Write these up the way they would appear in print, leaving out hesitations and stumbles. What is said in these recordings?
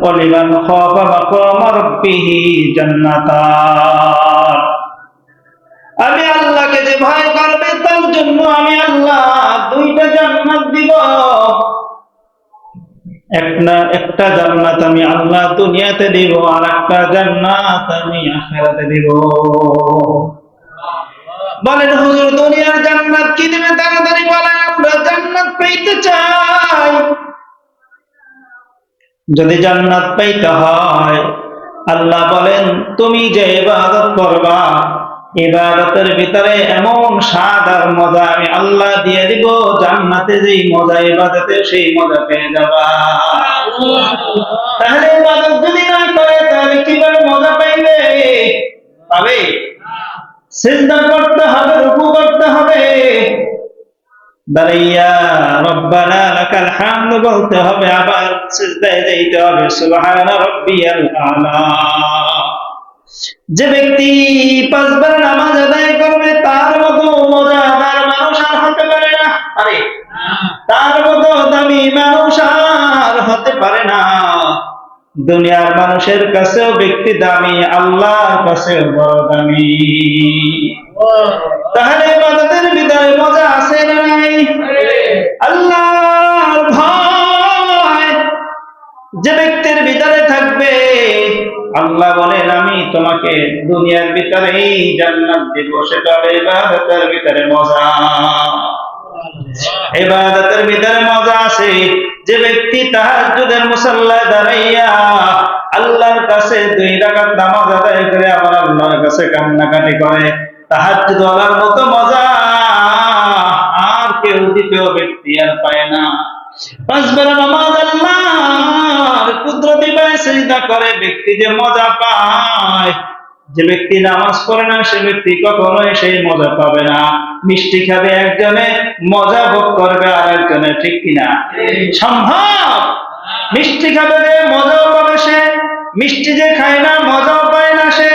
ওয়ালিমান খাফা মাকামা রাব্বিহি জান্নাতান। আমি আল্লাহকে যে ভয় করবে তার জন্য আমি আল্লাহ দুইটা জান্নাত দিব। একটা জান্নাত আমি আল্লাহ দুনিয়াতে দিব, আর একটা জান্নাত আমি আখিরাতে দিব। বলেন হুজুর দুনিয়ার জান্নাত কি দিবে? তাড়াতাড়ি বলেন, আমরা জান্নাত পেতে চাই। যদি জান্নাত পেতে হয়, আল্লাহ বলেন তুমি যে ইবাদত করবা, ইবাদতের ভিতরে এমন স্বাদ আর মজা আমি আল্লাহ দিয়ে দিব, জান্নাতে যেই মজা ইবাদতে সেই মজা পেয়ে যাবা। তাহলে ইবাদত যদি না করে তাহলে কিভাবে মজা পাইবে? পাবে? সিজদা করতে হবে, রুকু করতে হবে, দাঁড়াইয়া রব্বানা লাকাল হামদ বলতে হবে, আবার সিজদায় যাইতে হবে, সুবহানা রাব্বিয়াল আলা। যে ব্যক্তি 5 বার নামাজ আদায় করবে তার মতো মজাদার মানুষ আর হতে পারে না। আরে তার মতো দামি মানুষ আর হতে পারে না। দুনিয়ার মানুষের কাছেও ব্যক্তি দামি, আল্লাহর কাছেও বড় দামি। তাহলে ইবাদতের ভিতরে মজা আছে না নাই? আল্লাহর ভয় যে ব্যক্তির ভিতরে থাকবে, আল্লাহ বলেন আমি তোমাকে দুনিয়ার ভিতরেই জান্নাত দেব। সেটা হবে ইবাদতের ভিতরে মজা। ইবাদতের ভিতরে মজা আছে। যে ব্যক্তি তাহাজ্জুদের মুসাল্লায় দাঁড়াইয়া আল্লাহর কাছে 2 রাকাত নামাজ আদায় করে আবার আল্লাহর কাছে কান্নাকাটি করে, তাহাজ্জুদ ওয়ালার মতো মজা আর কেউ দ্বিতীয় ব্যক্তি আর পায় না। 5 বার নামাজ আল্লাহর কুদরতি পায়ে সিজদা করে ব্যক্তি যে মজা পায়, যে ব্যক্তি নামাজ পড়ে না সে ব্যক্তি কখনোই সেই মজা পাবে না। মিষ্টি খাবে একজনে, মজা ভোগ করবে আর একজনে, ঠিক কিনা? সম্ভব? মিষ্টি খাবে যে মজাও পাবে সে, মিষ্টি যে খায় না মজাও পায় না সে।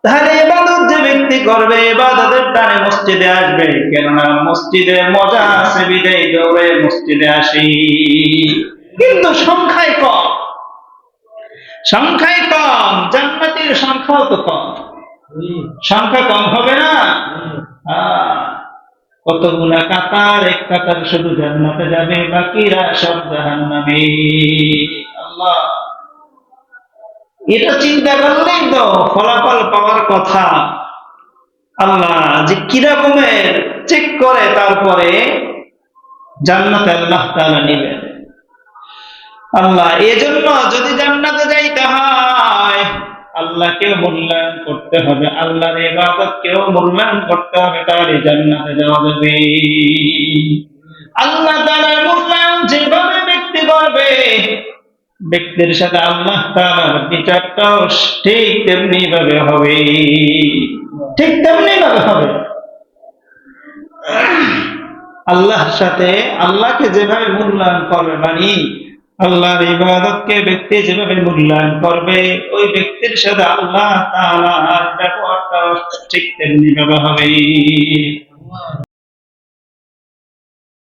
তাহলে ইবাদত যে ব্যক্তি করবে ইবাদতের টানে মসজিদে আসবে, কেননা মসজিদে মজা আছে বিদায় দৌড়ে মসজিদে আসি। কিন্তু সংখ্যায় কম, সংখ্যায় কম, জান্নাতীর সংখ্যাও তো কম। সংখ্যা কম হবে না? কতগুলা কাতার, এক কাতার শুধু জান্নাতে যাবে, বাকিরা সব জাহান্নামে। আল্লাহ, এটা চিন্তা করলেই তো ফলাফল পাওয়ার কথা। আল্লাহ যে কিরকমের চেক করে তারপরে জান্নাতে আল্লাহ তাআলা নেবেন। আল্লাহ এজন্য যদি জান্নাতে যাইতে হয় আল্লাহকে মূল্যায়ন করতে হবে, আল্লাহর ইবাদতকেও মূল্যায়ন করতে হবে, তাহলে জান্নাতে যাওয়া যাবে। আল্লাহ তাআলার মূল্যায়ন যেভাবে ব্যক্তি করবে, ব্যক্তির সাথে আল্লাহ তাআলার বিচারটাও ঠিক তেমনি ভাবে হবে, ঠিক তেমনি ভাবে হবে। আল্লাহর সাথে আল্লাহকে যেভাবে মূল্যায়ন করবে, মানে আল্লাহর ইবাদতকে ব্যক্তি যেভাবে মূল্যায়ন করবে, ওই ব্যক্তির সাথে আল্লাহ তাআলার ব্যবহারটাও ঠিক তেমনি ভাবে হবে।